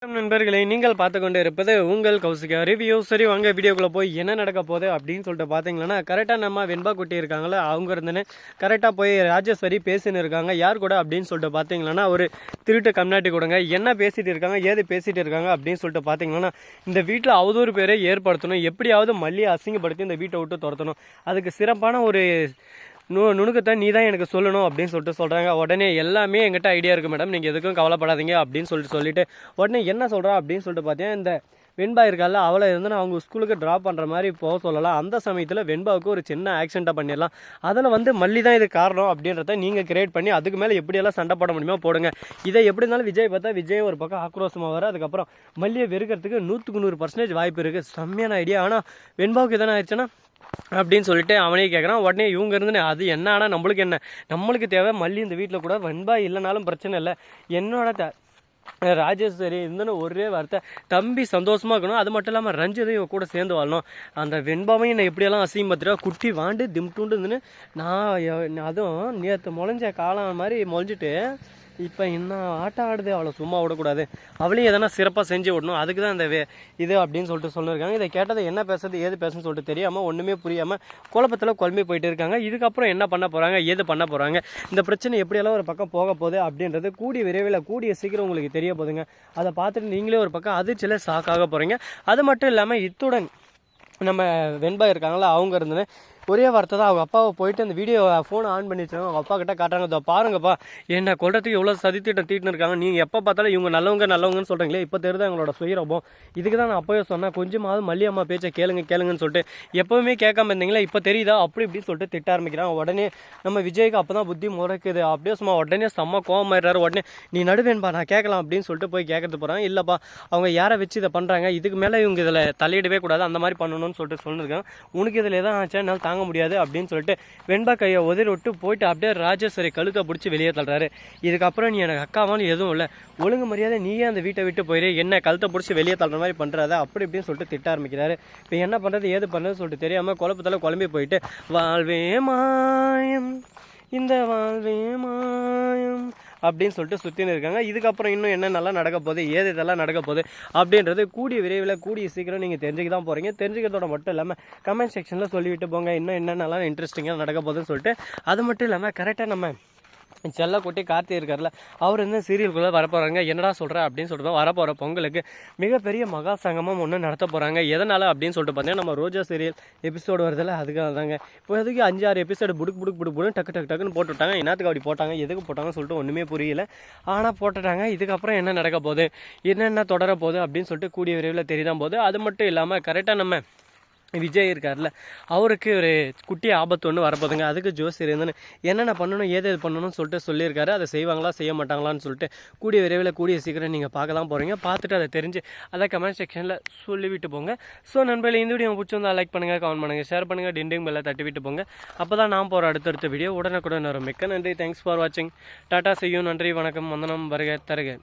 நண்பர்களை நீங்கள் பார்த்து கொண்டு இருப்பது உங்கள் கௌசிகா ரிவ்யூ. சரி வாங்க வீடியோக்குள்ளே போய் என்ன நடக்க போகுது அப்படின்னு சொல்லிட்டு பார்த்தீங்கன்னா, கரெக்டாக நம்ம வெண்பா குட்டி இருக்காங்களே அவங்க இருந்துன்னு கரெக்டாக போய் ராஜேஸ்வரி பேசின்னு இருக்காங்க. யார் கூட அப்படின்னு சொல்லிட்டு பார்த்தீங்கன்னா, ஒரு திருட்டு கம்னாட்டி கொடுங்க என்ன பேசிட்டு இருக்காங்க, ஏது பேசிட்டு இருக்காங்க அப்படின்னு சொல்லிட்டு பார்த்தீங்கன்னா, இந்த வீட்டில் அவதூறு பேரை ஏற்படுத்தணும், எப்படியாவது மல்லியை அசிங்கப்படுத்தி இந்த வீட்டை விட்டு துரத்தணும், அதுக்கு சிறப்பான ஒரு நுணுக்கத்தை நீ தான் எனக்கு சொல்லணும் அப்படின்னு சொல்கிறாங்க. உடனே எல்லாமே எங்கிட்ட ஐடியா இருக்குது மேடம், நீங்கள் எதுக்கும் கவலைப்படாதீங்க அப்படின்னு சொல்லிட்டு உடனே என்ன சொல்கிறா அப்படின்னு சொல்லிட்டு பார்த்தீங்கன்னா, இந்த வெண்பா இருக்கால அவளை இருந்து அவங்க ஸ்கூலுக்கு ட்ராப் பண்ணுற மாதிரி போக சொல்லலாம். அந்த சமயத்தில் வெண்பாவுக்கு ஒரு சின்ன ஆக்சிடெண்ட்டாக பண்ணிடலாம். அதில் மல்லி தான் இது காரணம் அப்படின்றத நீங்கள் கிரியேட் பண்ணி அதுக்கு மேலே எப்படியெல்லாம் சண்டை போட முடியுமோ போடுங்க. இதை எப்படி இருந்தாலும் விஜய் பார்த்தா விஜய் ஒரு பக்கம் ஆக்ரோஷமாக வர, அதுக்கப்புறம் மல்லியை வெறுக்கிறதுக்கு 100% வாய்ப்பு இருக்குது. செம்மையான ஐடியா. ஆனால் வெண்பாவுக்கு எதனா ஆயிடுச்சுன்னா அப்படின்னு சொல்லிட்டு அவனே கேட்குறான். உடனே இவங்க இருந்து அது என்ன, ஆனால் நம்மளுக்கு தேவை மல்லி இந்த வீட்டில் கூட வெண்பா இல்லைனாலும் பிரச்சனை இல்லை, என்னோட ராஜேஸ்வரி இருந்துன்னு ஒரே வார்த்தை தம்பி சந்தோஷமாக இருக்கணும், அது மட்டும் இல்லாமல் ரஞ்சிதையும் கூட சேர்ந்து வாழணும். அந்த வெண்பாவையும் என்னை எப்படியெல்லாம் அசிங்கப்படுத்துறா, குட்டி வாண்டு திம்ட்டுண்டு இருந்துன்னு நான் அதுவும் நேற்று முளைஞ்ச காலம் மாதிரி முளைஞ்சிட்டு இப்போ இன்னும் ஆட்டம் ஆடுது, அவளை சும்மா விடக்கூடாது, அவளையும் எதனா சிறப்பாக செஞ்சு விடணும், அதுக்கு தான் இந்த இது அப்படின்னு சொல்லிட்டு சொல்லியிருக்காங்க. இதை கேட்டதை என்ன பேசுறது ஏது பேசுன்னு சொல்லிட்டு தெரியாமல் ஒன்றுமே புரியாமல் குழப்பத்தில் குழம்பி போயிட்டு இருக்காங்க. இதுக்கப்புறம் என்ன பண்ண போகிறாங்க, ஏது பண்ண போகிறாங்க, இந்த பிரச்சனை எப்படியெல்லாம் ஒரு பக்கம் போக போகுது அப்படின்றது கூடிய விரைவில் கூடிய சீக்கிரம் உங்களுக்கு தெரிய போகுதுங்க. அதை பார்த்துட்டு நீங்களே ஒரு பக்கம் அதிர்ச்சியில் ஷாக்காக போகிறீங்க. அது மட்டும் இல்லாமல் இத்துடன் நம்ம வெண்பா இருக்காங்களா அவங்க இருந்துன்னு ஒரே வார்த்தை தான் அவங்க அப்பாவை போயிட்டு அந்த வீடியோ ஃபோனை ஆன் பண்ணி வச்சுருக்காங்க. அவங்க அப்பா கிட்ட காட்டுறாங்க, இதோ பாருங்கப்பா என்ன கொள்றதுக்கு எவ்வளோ சதித்திட்டம் தீட்டுன்னு இருக்காங்க, நீங்கள் எப்போ பார்த்தாலும் இவங்க நல்லவங்கன்னு சொல்கிறீங்களே, இப்போ தெரியுது எங்களோட சுயரூபம். இதுக்கு தான் நான் அப்போயே சொன்னேன், கொஞ்சமாவது மல்லியம்மா பேச்சை கேளுங்கன்னு சொல்லிட்டு எப்போவுமே கேட்காம இருந்தீங்களா, இப்போ தெரியுதா அப்படி இப்படின்னு சொல்லிட்டு திட்ட ஆரம்பிக்கிறாங்க. உடனே நம்ம விஜய்க்கு அப்போ தான் புத்தி முறைக்குது. அப்படியே சும்மா உடனே செம்ம கோவம் ஆயிடுறாரு. உடனே நீ நடுவேன்பா நான் கேட்கலாம் அப்படின்னு சொல்லிட்டு போய் கேட்கறது போகிறாங்க. இல்லைப்பா அவங்க யாரை வச்சு இதை பண்ணுறாங்க, இதுக்கு மேலே இவங்க இதில் தலையிடவே கூடாது, அந்த மாதிரி பண்ணணும்னு சொல்லிட்டு சொல்லியிருக்காங்க. உனக்கு இதில் எதாவது ஆச்சா என்னால் தாங்க முடியாது அப்படின்னு சொல்லிட்டு வெண்பா கையை உதறி விட்டு போயிட்டு அப்படியே ராஜேஸ்வரி கழுத்தை பிடிச்சி வெளியே தள்ளுறாரு. இதுக்கப்புறம் நீ எனக்கு அக்காவாலும் எதுவும் இல்லை, ஒழுங்கு மரியாதை நீயே அந்த வீட்டை விட்டு போயிரு, என்ன கழுத்தை பிடிச்சி வெளியே தள்ளுற மாதிரி பண்ணுறாத அப்படி இப்படின்னு சொல்லிட்டு திட்ட ஆரம்பிக்கிறாரு. இப்போ என்ன பண்ணுறது ஏது பண்ணுறதுன்னு சொல்லிட்டு தெரியாமல் குழப்பத்தில் குழம்பி போயிட்டு வாழ்வே மாயம் இந்த வாழ்வே மாயம் அப்படின்னு சொல்லிட்டு சுற்றின்னு இருக்காங்க. இதுக்கப்புறம் இன்னும் என்ன நல்லா நடக்க போகுது, ஏது இதெல்லாம் நடக்க போகுது அப்படின்றது கூடிய விரைவில் கூடிய சீக்கிரம் நீங்கள் தெரிஞ்சுக்க தான் போகிறீங்க. தெரிஞ்சுக்கிறதோட மட்டும் இல்லாமல் கமெண்ட் செக்ஷனில் சொல்லிவிட்டு போங்க இன்னும் என்னென்னலாம் இன்ட்ரெஸ்டிங்காக நடக்க போகுதுன்னு சொல்லிட்டு. அது மட்டும் இல்லாமல் கரெக்டாக நம்ம செல்ல குட்டி கார்த்தி இருக்கார்ல, அவர் வந்து சீரியலுக்குள்ளே வரப்போகிறாங்க. என்னடா சொல்கிற அப்படின்னு சொல்லிட்டு வரப்போகிற பொங்கலுக்கு மிகப்பெரிய மகா சங்கமம் ஒன்று நடத்த போகிறாங்க. எதனால் அப்படின்னு சொல்லிட்டு பார்த்தீங்கன்னா, நம்ம ரோஜா சீரியல் எபிசோடு வருதில்ல அதுக்காக தாங்க. இப்போ எதுக்கு 5-6 எபிசோடு புடுக்கு டக்குன்னு போட்டுவிட்டாங்க. என்னத்துக்கு அப்படி போட்டாங்க, எதுக்கு போட்டாங்கன்னு சொல்லிட்டு ஒன்றுமே புரியல. ஆனால் போட்டுட்டாங்க. இதுக்கப்புறம் என்ன நடக்க போகுது, என்னென்ன தொடர போகுது அப்படின்னு சொல்லிட்டு கூடிய விரைவில் தெரியுதான் போகுது. அது மட்டும் இல்லாமல் கரெக்டாக நம்ம விஜய் இருக்கார்ல, அவருக்கு ஒரு குட்டி ஆபத்து ஒன்று வரப்போதுங்க. அதுக்கு ஜோசியர் இருந்துன்னு என்னென்ன பண்ணணும் ஏது பண்ணணும்னு சொல்லிட்டு சொல்லியிருக்காரு. அதை செய்வாங்களா செய்ய மாட்டாங்களான்னு சொல்லிட்டு கூடிய விரைவில் கூடிய சீக்கிரம் நீங்கள் பார்க்க தான் போகிறீங்க. பார்த்துட்டு அதை தெரிஞ்சு அதை கமெண்ட் செக்ஷனில் சொல்லிவிட்டு போங்க. ஸோ நண்பர்களே, இந்த வீடியோ பிடிச்சிருந்தா லைக் பண்ணுங்கள், கமெண்ட் பண்ணுங்கள், ஷேர் பண்ணுங்கள், டிண்டிங் பெல்லை தட்டி விட்டு போங்க. அப்போ தான் நான் போகிற அடுத்தடுத்த வீடியோ உடனுக்குடன் வரும். மிக்க நன்றி, தேங்க்ஸ் ஃபார் வாட்சிங். டாட்டா செய்யும், நன்றி, வணக்கம், வந்தனம், வருக தருக.